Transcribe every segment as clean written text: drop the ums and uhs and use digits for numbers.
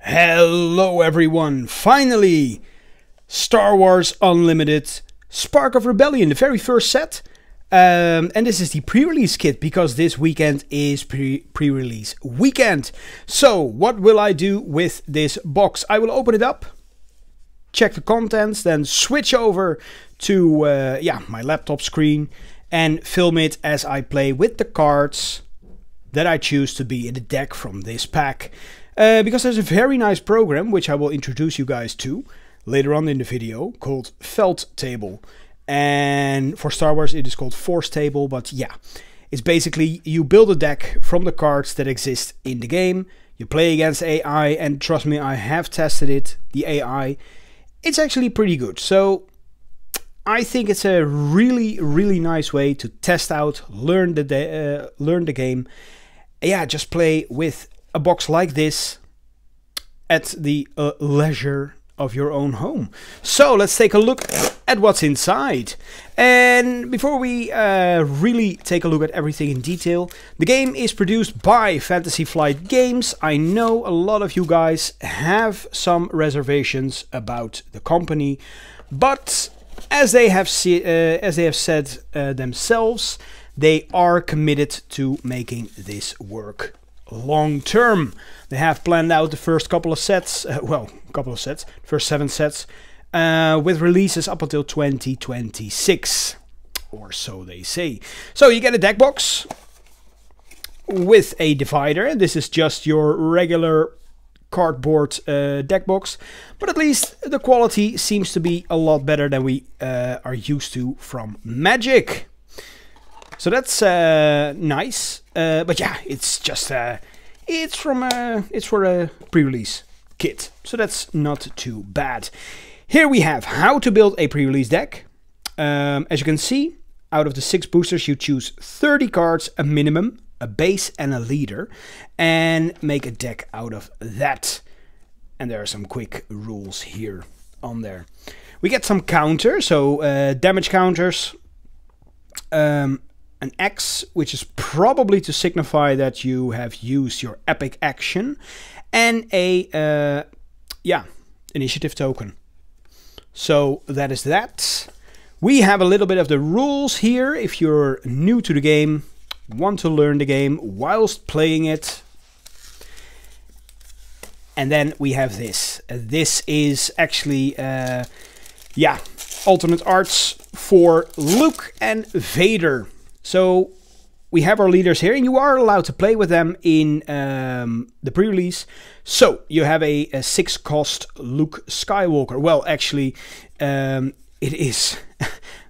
Hello everyone, finally! Star Wars Unlimited Spark of Rebellion, the very first set. And this is the pre-release kit because this weekend is pre-release weekend. So what will I do with this box? I will open it up, check the contents, then switch over to my laptop screen and film it as I play with the cards that I choose to be in the deck from this pack. Because there's a very nice program which I will introduce you guys to later on in the video called Forcetable. And for Star Wars it is called Forcetable, but yeah, it's basically you build a deck from the cards that exist in the game. You play against AI, and trust me, I have tested it, the AI. It's actually pretty good. So I think it's a really nice way to test out, learn the game. Yeah, just play with a box like this at the leisure of your own home. So let's take a look at what's inside. And before we really take a look at everything in detail, the game is produced by Fantasy Flight Games. I know a lot of you guys have some reservations about the company, but as they have said themselves, they are committed to making this work long term. They have planned out the first couple of sets, first 7 sets, with releases up until 2026, or so they say. So you get a deck box with a divider, and this is just your regular cardboard deck box, but at least the quality seems to be a lot better than we are used to from Magic. So that's nice, but yeah, it's just it's for a pre-release kit, so that's not too bad. Here we have how to build a pre-release deck. As you can see, out of the 6 boosters, you choose 30 cards, a minimum, a base, and a leader, and make a deck out of that. And there are some quick rules here on there. We get some counters, so damage counters. An X, which is probably to signify that you have used your epic action, and a initiative token. So that is that. We have a little bit of the rules here if you're new to the game, want to learn the game whilst playing it. And then we have this. This is actually alternate arts for Luke and Vader. So we have our leaders here, and you are allowed to play with them in the pre-release. So you have a 6-cost Luke Skywalker. Well, actually, it is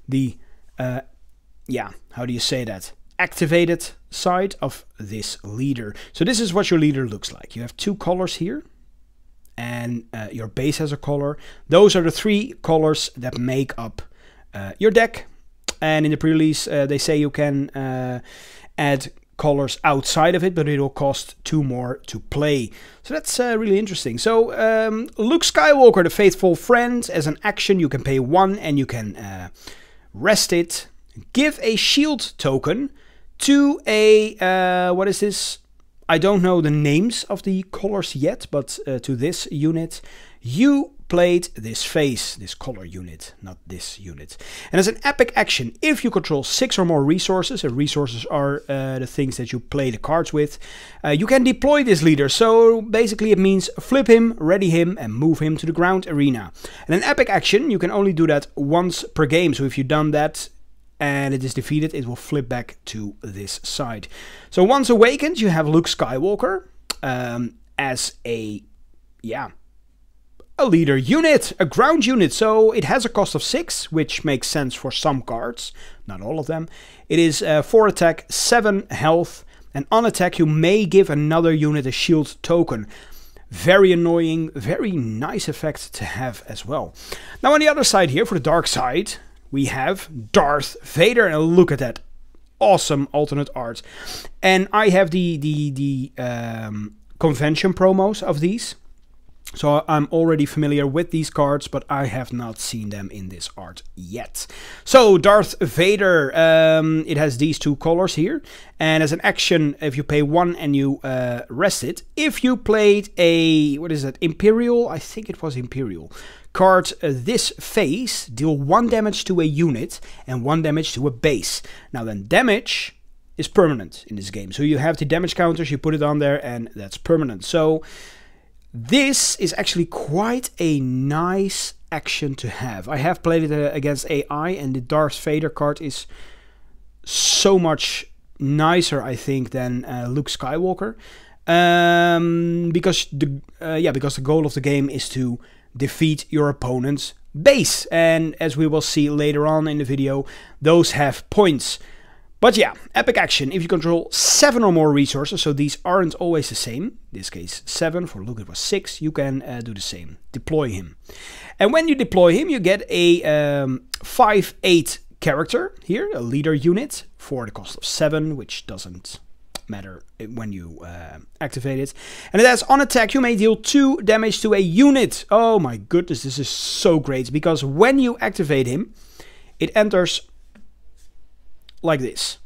the, how do you say that? Activated side of this leader. So this is what your leader looks like. You have 2 colors here, and your base has a color. Those are the 3 colors that make up your deck. And in the pre-release, they say you can add colors outside of it, but it will cost 2 more to play. So that's really interesting. So Luke Skywalker, the faithful friend, as an action, you can pay 1 and you can rest it. Give a shield token to a, what is this? I don't know the names of the colors yet, but to this unit, you played this phase, this color unit, not this unit. And as an epic action, if you control 6 or more resources, and resources are the things that you play the cards with, you can deploy this leader. So basically it means flip him, ready him, and move him to the ground arena. And an epic action, you can only do that once per game. So if you've done that and it is defeated, it will flip back to this side. So once awakened, you have Luke Skywalker as a leader unit, a ground unit. So it has a cost of 6, which makes sense for some cards, not all of them. It is 4 attack, 7 health, and on attack you may give another unit a shield token. Very annoying, very nice effect to have as well. Now on the other side here, for the dark side, we have Darth Vader, and look at that awesome alternate art. And I have the convention promos of these. So I'm already familiar with these cards, but I have not seen them in this art yet. So Darth Vader, it has these two colors here. And as an action, if you pay 1 and you rest it, if you played a, what is that, Imperial? I think it was Imperial. Card this phase, deal 1 damage to a unit and 1 damage to a base. Now then, damage is permanent in this game. So you have the damage counters, you put it on there, and that's permanent. So this is actually quite a nice action to have. I have played it against AI, and the Darth Vader card is so much nicer, I think, than Luke Skywalker, because the goal of the game is to defeat your opponent's base, and as we will see later on in the video, those have points. But yeah, epic action. If you control 7 or more resources, so these aren't always the same. In this case 7, for Luke it was 6, you can do the same. Deploy him. And when you deploy him, you get a 5/8 character here, a leader unit, for the cost of 7, which doesn't matter when you activate it. And it has, on attack, you may deal 2 damage to a unit. Oh my goodness, this is so great, because when you activate him, it enters like this,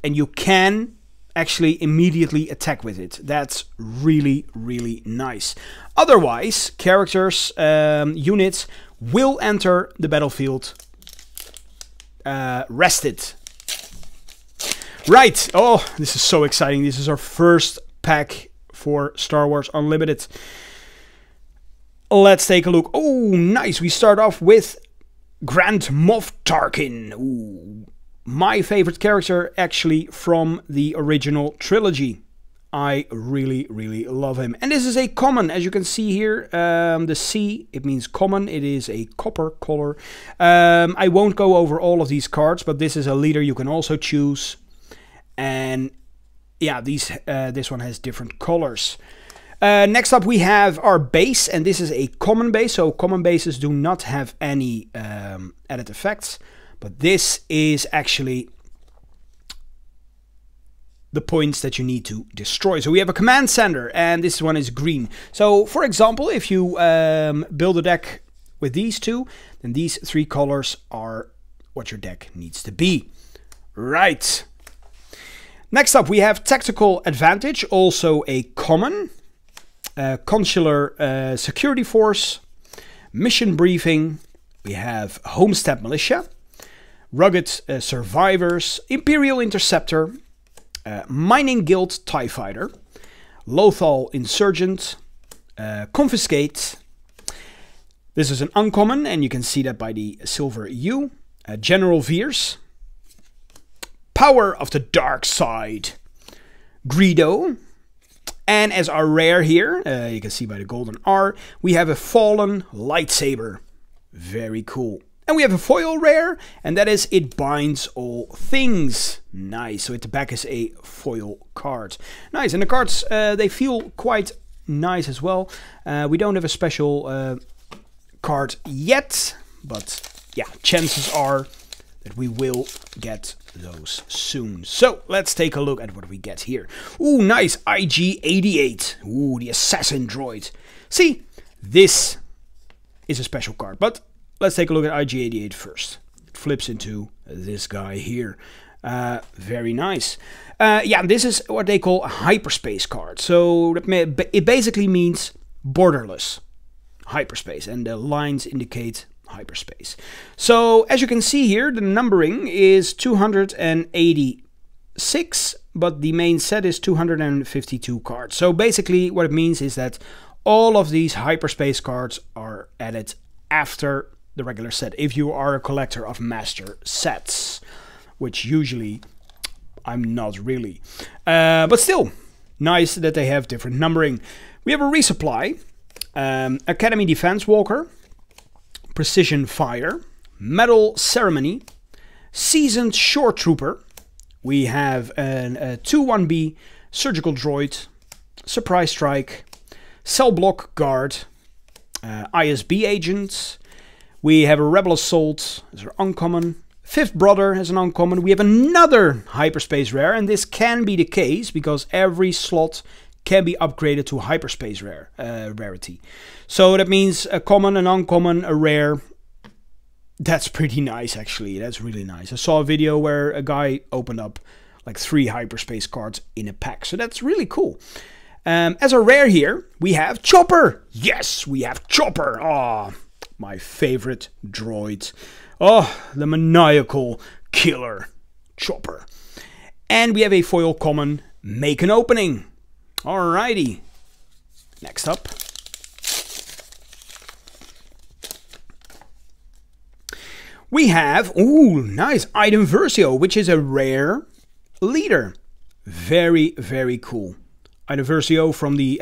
and you can actually immediately attack with it. That's really, really nice. Otherwise, characters, units will enter the battlefield rested. Right, oh, this is so exciting. This is our first pack for Star Wars Unlimited. Let's take a look. Oh, nice. We start off with Grand Moff Tarkin. Ooh. My favorite character, actually, from the original trilogy. I really, really love him. And this is a common, as you can see here. The C, it means common. It is a copper color. I won't go over all of these cards, but this is a leader you can also choose. And yeah, this one has different colors. Next up we have our base, and this is a common base. So common bases do not have any added effects. But this is actually the points that you need to destroy. So we have a command center, and this one is green. So for example, if you build a deck with these two, then these 3 colors are what your deck needs to be. Right. Next up we have Tactical Advantage, also a common. Consular Security Force, Mission Briefing. We have Homestead Militia. Rugged Survivors, Imperial Interceptor, Mining Guild TIE Fighter, Lothal Insurgent, Confiscate. This is an uncommon, and you can see that by the silver U. General Veers, Power of the Dark Side, Greedo. And as our rare here, you can see by the golden R, we have a Fallen Lightsaber. Very cool. And we have a foil rare, and that is It Binds All Things. Nice. So at the back is a foil card. Nice. And the cards, they feel quite nice as well. We don't have a special card yet, but yeah, chances are that we will get those soon. So let's take a look at what we get here. Ooh, nice. IG-88. Ooh, the assassin droid. See, this is a special card, but let's take a look at IG-88 first. It flips into this guy here. Very nice. Yeah, this is what they call a hyperspace card. So it basically means borderless hyperspace, and the lines indicate hyperspace. So as you can see here, the numbering is 286, but the main set is 252 cards. So basically what it means is that all of these hyperspace cards are added after the regular set, if you are a collector of master sets, which usually I'm not really. But still, nice that they have different numbering. We have a resupply, Academy Defense Walker, Precision Fire, Medal Ceremony, Seasoned Shore Trooper. We have a 2-1B Surgical Droid, Surprise Strike, Cell Block Guard, ISB Agent. We have a Rebel Assault as an uncommon. Fifth Brother as an uncommon. We have another hyperspace rare, and this can be the case because every slot can be upgraded to hyperspace rarity. So that means a common, an uncommon, a rare. That's pretty nice, actually. That's really nice. I saw a video where a guy opened up like 3 hyperspace cards in a pack. So that's really cool. As a rare here, we have Chopper. Yes, we have Chopper. Oh, my favorite droid. Oh, the maniacal killer Chopper. And we have a foil common, Make an Opening. Alrighty. Next up. We have, ooh, nice, Item Versio, which is a rare leader. Very, very cool. Item Versio from the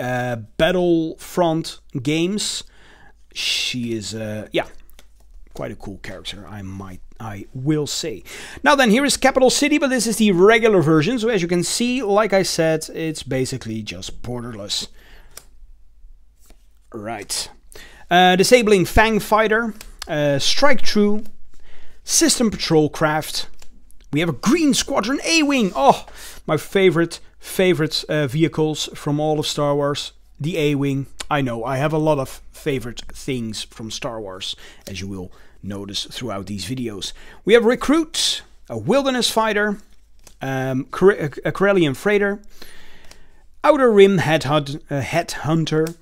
Battlefront games. She is, yeah, quite a cool character, I will say. Now then, here is Capital City, but this is the regular version. So as you can see, like I said, it's basically just borderless. Right. Disabling Fang Fighter, Strike True, System Patrol Craft. We have a Green Squadron A-Wing. Oh, my favorite vehicles from all of Star Wars. The A-Wing. I know, I have a lot of favorite things from Star Wars, as you will notice throughout these videos. We have Recruit, a Wilderness Fighter, a Corellian Freighter, Outer Rim Headhunter,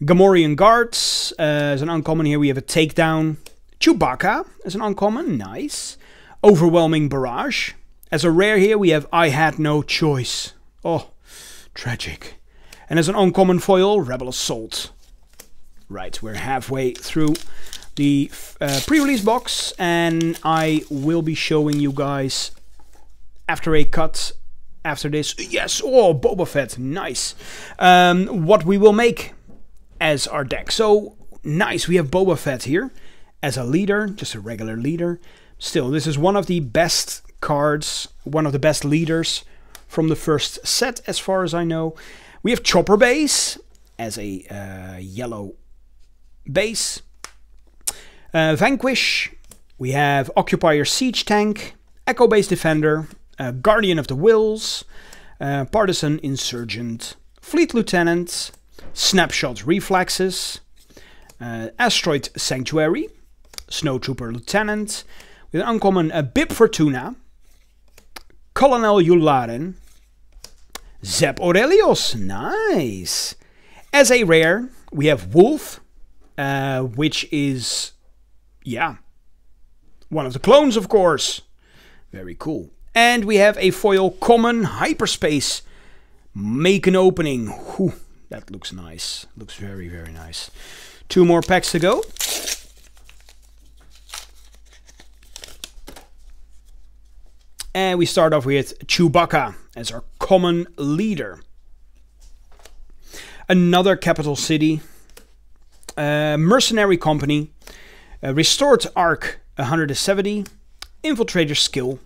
Gamorrean Guards. As an uncommon here, we have a Takedown. Chewbacca as an uncommon, nice. Overwhelming Barrage. As a rare here, we have I Had No Choice. Oh, tragic. And as an uncommon foil, Rebel Assault. Right, we're halfway through the pre-release box, and I will be showing you guys after a cut after this. Yes, oh, Boba Fett, nice. What we will make as our deck. So, nice, we have Boba Fett here. As a leader, just a regular leader. Still, this is one of the best cards, one of the best leaders from the first set, as far as I know. We have Chopper Base as a yellow base. Vanquish. We have Occupier Siege Tank, Echo Base Defender, Guardian of the Wills, Partisan Insurgent, Fleet Lieutenant, Snapshot Reflexes, Asteroid Sanctuary, Snowtrooper Lieutenant, with an uncommon Bib Fortuna, Colonel Yularen, Zeb Aurelius, nice. As a rare, we have Wolf, which is, yeah, one of the clones, of course. Very cool. And we have a foil common Hyperspace, Make an Opening. Whew, that looks nice. Looks very, very nice. 2 more packs to go. And we start off with Chewbacca as our common leader. Another Capital City. Mercenary Company. Restored Arc 170. Infiltrator Skill.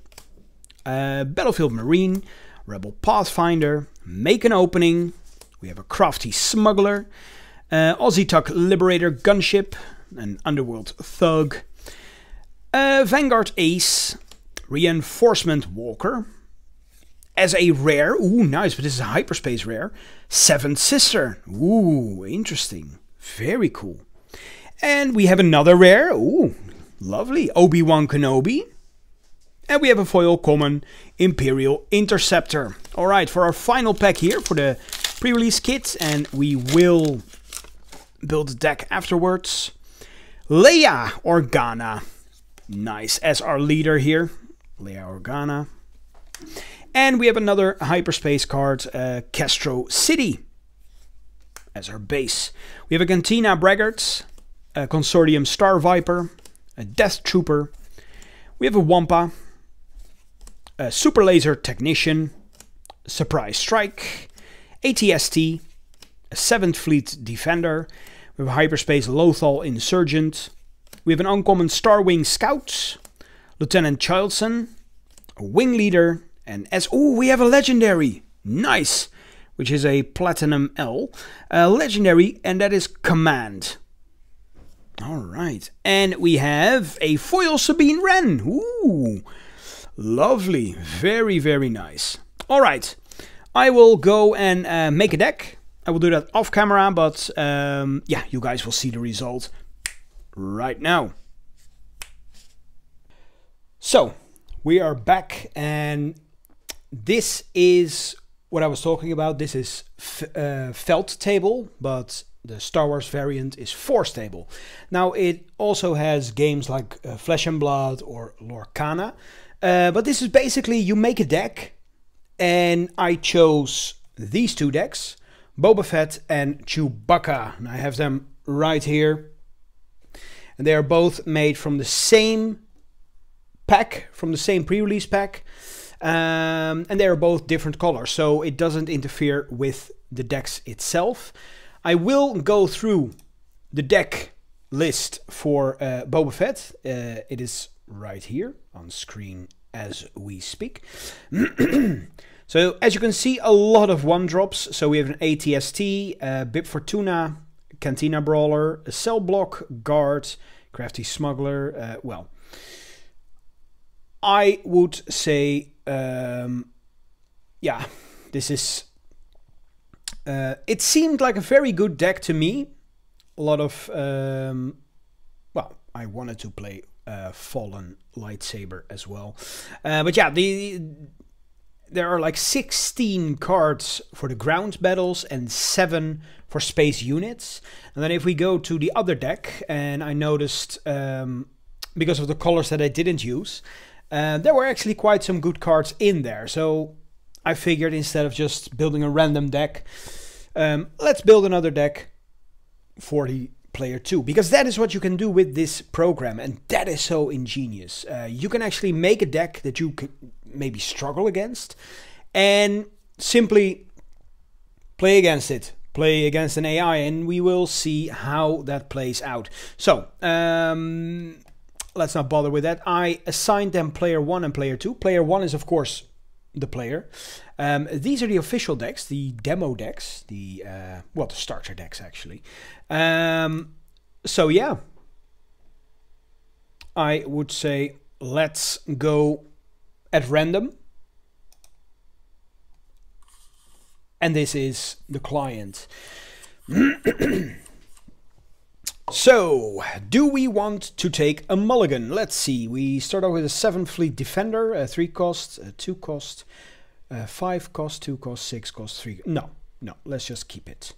Battlefield Marine. Rebel Pathfinder. Make an Opening. We have a Crafty Smuggler. Aussie Tuck Liberator Gunship. An Underworld Thug. Vanguard Ace. Reinforcement Walker. As a rare, ooh, nice, but this is a hyperspace rare. Seventh Sister, ooh, interesting, very cool. And we have another rare, ooh, lovely, Obi-Wan Kenobi. And we have a foil common, Imperial Interceptor. All right, for our final pack here for the pre-release kit, and we will build the deck afterwards. Leia Organa, nice, as our leader here. Leia Organa. And we have another hyperspace card, Castro City, as our base. We have a Cantina Braggart, a Consortium Star Viper, a Death Trooper. We have a Wampa, a Super Laser Technician, Surprise Strike, ATST, a 7th Fleet Defender. We have a Hyperspace Lothal Insurgent. We have an uncommon Starwing Scout, Lieutenant Childson, a Wing Leader, and we have a legendary, nice, which is a Platinum L, legendary, and that is Command. All right, and we have a foil Sabine Wren. Ooh, lovely, very, very nice. All right, I will go and make a deck. I will do that off camera, but yeah, you guys will see the result right now. So we are back, and this is what I was talking about. This is Forcetable, but the Star Wars variant is Forcetable. Now it also has games like Flesh and Blood or Lorcana, but this is basically you make a deck, and I chose these two decks, Boba Fett and Chewbacca, and I have them right here, and they are both made from the same pack, from the same pre-release pack, and they are both different colors, so it doesn't interfere with the decks itself. I will go through the deck list for Boba Fett. It is right here on screen as we speak. So as you can see, a lot of one drops. So we have an ATST, Bib Fortuna, Cantina Brawler, a Cell Block, Guard, Crafty Smuggler. Well, I would say, yeah, this is... it seemed like a very good deck to me. A lot of... well, I wanted to play Fallen Lightsaber as well. But yeah, there are like 16 cards for the ground battles and 7 for space units. And then if we go to the other deck, and I noticed, because of the colors that I didn't use, there were actually quite some good cards in there. So I figured instead of just building a random deck, let's build another deck for the player 2, because that is what you can do with this program, and that is so ingenious. You can actually make a deck that you could maybe struggle against and simply play against it, play against an AI, and we will see how that plays out. So let's not bother with that. I assigned them player 1 and player 2. Player 1 is of course the player. These are the official decks, the demo decks, the well, the starter decks actually. So yeah, I would say let's go at random, and this is the client. So, do we want to take a mulligan? Let's see. We start off with a 7 fleet defender, a 3 cost, a 2 cost, 5 cost, 2 cost, 6 cost, 3. No, let's just keep it.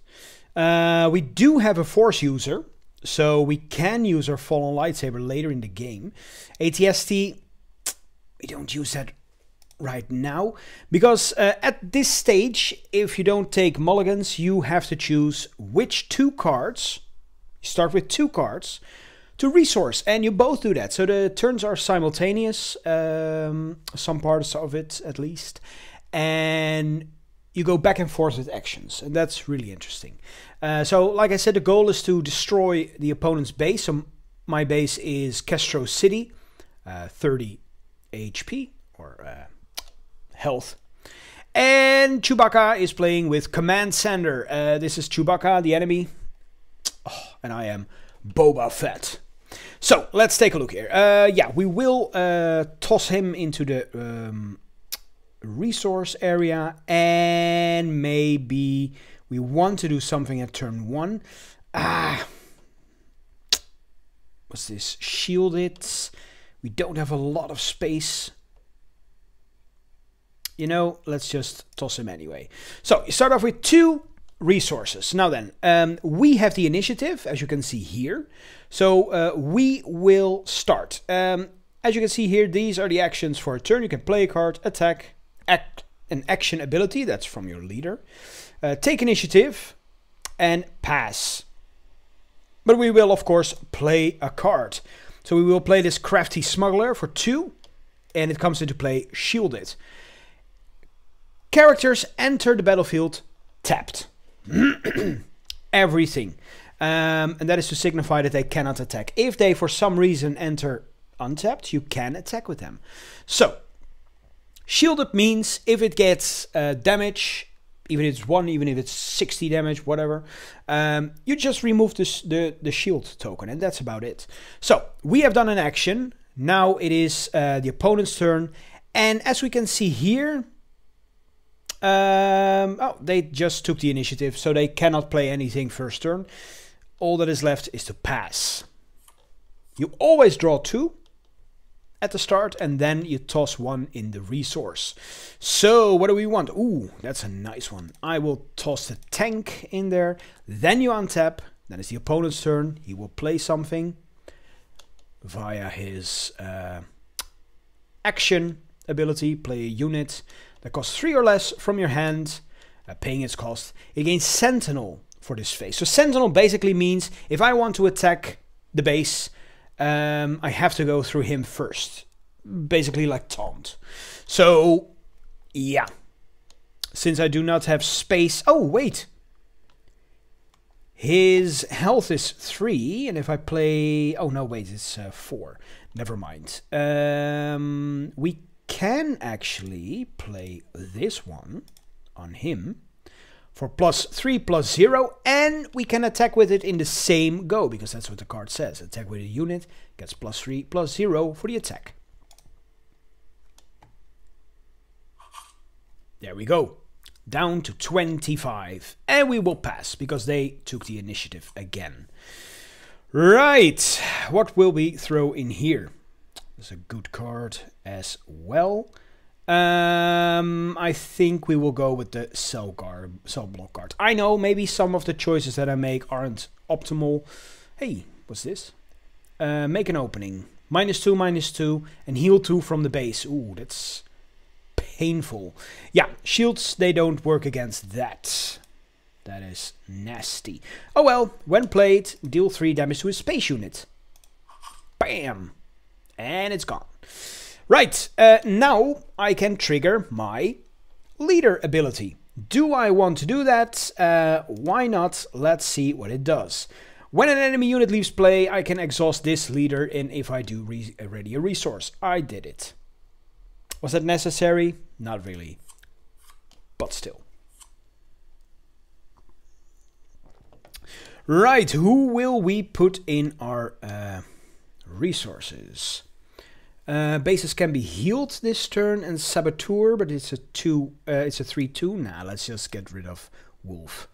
We do have a force user, so we can use our Fallen Lightsaber later in the game. ATST, we don't use that right now, because at this stage, if you don't take mulligans, you have to choose which 2 cards. Start with 2 cards to resource, and you both do that. So the turns are simultaneous, some parts of it at least, and you go back and forth with actions, and that's really interesting. So like I said, the goal is to destroy the opponent's base. So my base is Castro City, 30 HP or health. And Chewbacca is playing with Command Sander. This is Chewbacca, the enemy. Oh, and I am Boba Fett. So let's take a look here. Yeah, we will toss him into the resource area, and maybe we want to do something at turn 1. What's this? Shielded. We don't have a lot of space. You know, let's just toss him anyway. So you start off with 2 resources. Now then, we have the initiative, as you can see here. So we will start. As you can see here, these are the actions for a turn. You can play a card, attack, act, an action ability, that's from your leader, take initiative, and pass. But we will, of course, play a card. So we will play this Crafty Smuggler for 2, and it comes into play shielded. Characters enter the battlefield tapped. Everything. And that is to signify that they cannot attack. If they for some reason enter untapped, you can attack with them. So, shielded means if it gets damage, even if it's 1, even if it's 60 damage, whatever, you just remove the shield token, and that's about it. So, we have done an action. Now it is the opponent's turn. And as we can see here, Oh, they just took the initiative, so they cannot play anything first turn. All that is left is to pass. You always draw 2 at the start, and then you toss 1 in the resource. So what do we want? Ooh, that's a nice one. I will toss the tank in there. Then you untap. Then it's the opponent's turn. He will play something via his action ability. Play a unit that costs 3 or less from your hand, paying its cost. It gains Sentinel for this phase. So Sentinel basically means if I want to attack the base, I have to go through him first. Basically like taunt. So, yeah. Since I do not have space... Oh, wait. His health is 3, and if I play... Oh, no, wait, it's 4. Never mind. We can actually play this one on him for +3/+0, and we can attack with it in the same go, because that's what the card says. Attack with a unit gets +3/+0 for the attack. There we go. Down to 25. And we will pass, because they took the initiative again. Right. What will we throw in here? That's a good card as well. I think we will go with the cell block card. I know maybe some of the choices that I make aren't optimal. Hey, what's this? Make an opening. -2/-2 and heal 2 from the base. Ooh, that's painful. Yeah, shields, they don't work against that. That is nasty. Oh well, when played, deal 3 damage to a space unit. Bam! And it's gone. Right, now I can trigger my leader ability. Do I want to do that? Why not? Let's see what it does. When an enemy unit leaves play, I can exhaust this leader, and if I do ready a resource. I did it. Was that necessary? Not really, but still. Right, who will we put in our resources? Bases can be healed this turn, and Saboteur, but it's a 3/2. Nah, let's just get rid of Wolf.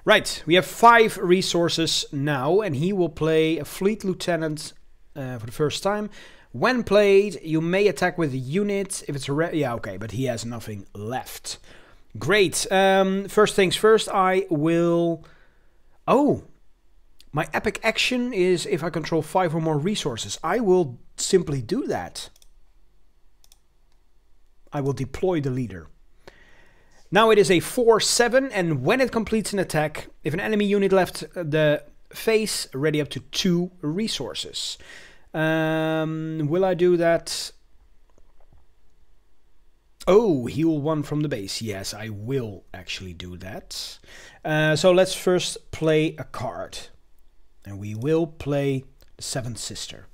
Right, we have 5 resources now, and he will play a Fleet Lieutenant for the first time. When played, you may attack with a unit if it's a yeah, okay, but he has nothing left. Great. First things first, I will... Oh, my epic action is if I control 5 or more resources. I will simply do that. I will deploy the leader. Now it is a 4/7, and when it completes an attack, if an enemy unit left the phase, ready up to 2 resources. Will I do that? Oh, heal 1 from the base. Yes, I will actually do that. So let's first play a card. And we will play the 7th Sister.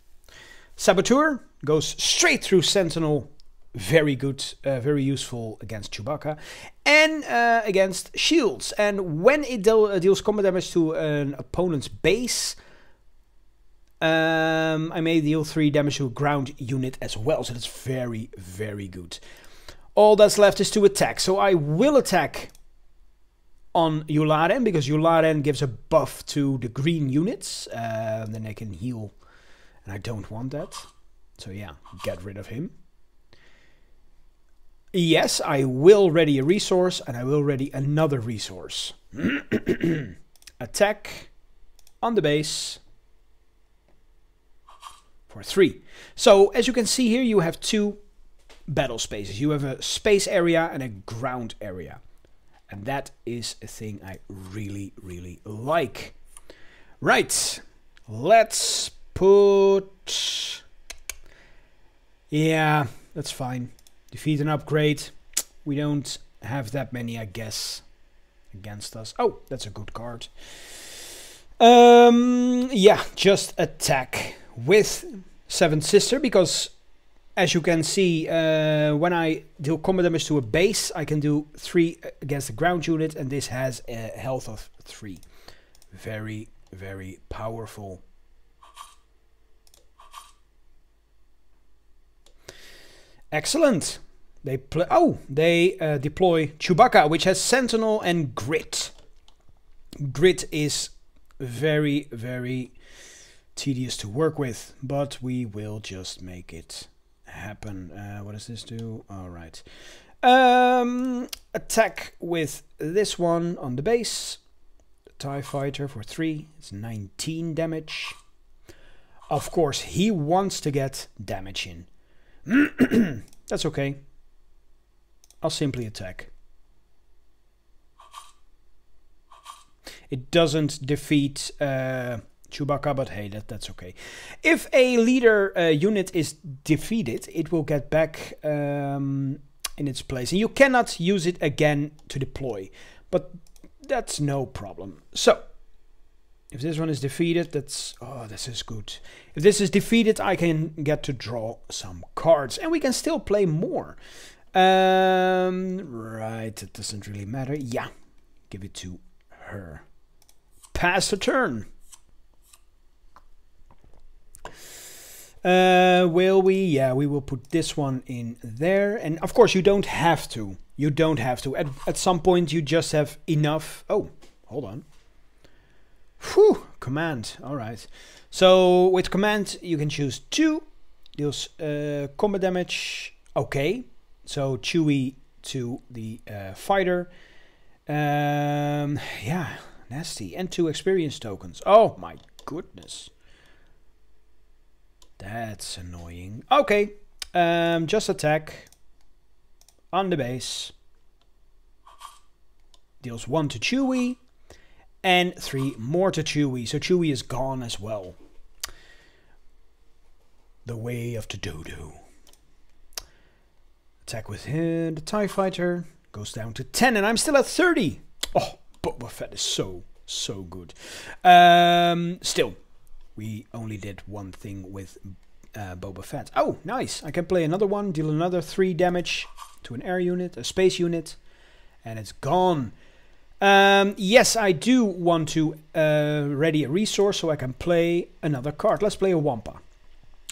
Saboteur goes straight through Sentinel. Very good, very useful against Chewbacca. And against shields. And when it deals combat damage to an opponent's base, I may deal 3 damage to a ground unit as well. So that's very, very good. All that's left is to attack. So I will attack on Yularen, because Yularen gives a buff to the green units. Then they can heal. And I don't want that. So yeah, get rid of him. Yes, I will ready a resource, and I will ready another resource. Attack on the base for 3. So as you can see here, you have 2 battle spaces. You have a space area and a ground area. And that is a thing I really, really like. Right, let's put... Yeah, that's fine. Defeat and upgrade. We don't have that many, I guess, against us. Oh, that's a good card. Yeah, just attack with 7th Sister, because as you can see, when I deal combat damage to a base, I can do 3 against the ground unit, and this has a health of 3. Very, very powerful. Excellent. They deploy Chewbacca, which has Sentinel and Grit. Grit is very, very tedious to work with, but we will just make it happen. What does this do? All right. Attack with this one on the base. The TIE Fighter for 3. It's 19 damage. Of course, he wants to get damage in. That's okay. I'll simply attack. It doesn't defeat Chewbacca, but hey, that's okay. If a leader unit is defeated, it will get back in its place. And you cannot use it again to deploy, but that's no problem. So, if this one is defeated, that's... Oh, this is good. If this is defeated, I can get to draw some cards. And we can still play more. Right, it doesn't really matter. Yeah, give it to her. Pass the turn. Will we? Yeah, we will put this one in there. And of course, you don't have to. You don't have to. At some point, you just have enough. Oh, hold on. Whew, command. All right. So with command, you can choose 2. Deals combat damage. Okay. So Chewie to the fighter. Yeah, nasty. And 2 experience tokens. Oh my goodness. That's annoying. Okay. Just attack on the base. Deals 1 to Chewie. And 3 more to Chewie. So Chewie is gone as well. The way of the dodo. Attack with him. The TIE Fighter goes down to 10. And I'm still at 30. Oh, Boba Fett is so good. Still, we only did one thing with Boba Fett. Oh, nice. I can play another one. Deal another 3 damage to an air unit. A space unit. And it's gone. Yes, I do want to ready a resource so I can play another card. Let's play a Wampa.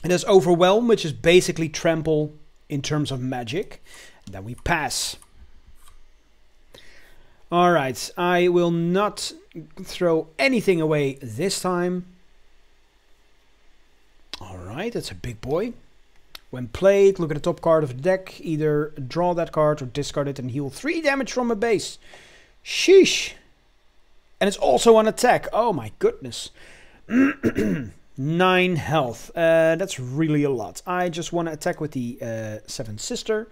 It has Overwhelm, which is basically trample in terms of magic. And then we pass. Alright, I will not throw anything away this time. Alright, that's a big boy. When played, look at the top card of the deck. Either draw that card or discard it and heal 3 damage from a base. Sheesh. And it's also on attack. Oh my goodness. 9 health. That's really a lot. I just want to attack with the 7th Sister.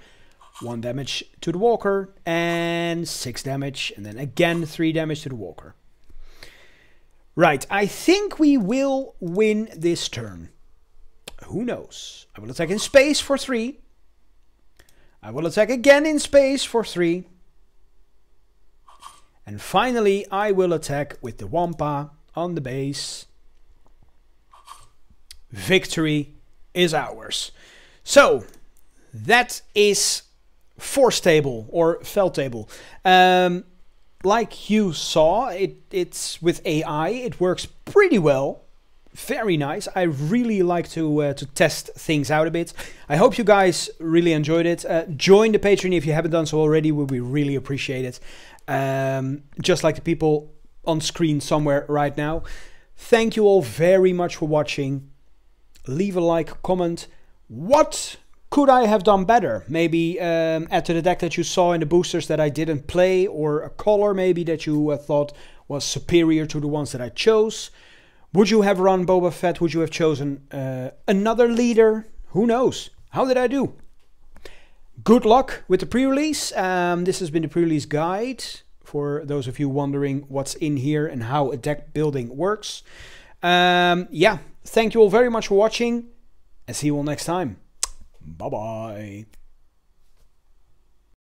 1 damage to the Walker. And 6 damage. And then again 3 damage to the Walker. Right. I think we will win this turn. Who knows? I will attack in space for 3. I will attack again in space for 3. And finally, I will attack with the Wampa on the base. Victory is ours. So, that is Forcetable or Feltable. Like you saw, it's with AI. It works pretty well. Very nice. I really like to test things out a bit. I hope you guys really enjoyed it. Join the Patreon if you haven't done so already. We really appreciate it. Just like the people on screen somewhere right now. Thank you all very much for watching. Leave a like, comment. What could I have done better? Maybe add to the deck that you saw in the boosters that I didn't play, or a color maybe that you thought was superior to the ones that I chose. Would you have run Boba Fett? Would you have chosen another leader? Who knows? How did I do? Good luck with the pre-release. This has been the pre-release guide for those of you wondering what's in here and how a deck building works. Yeah, thank you all very much for watching and see you all next time. Bye-bye.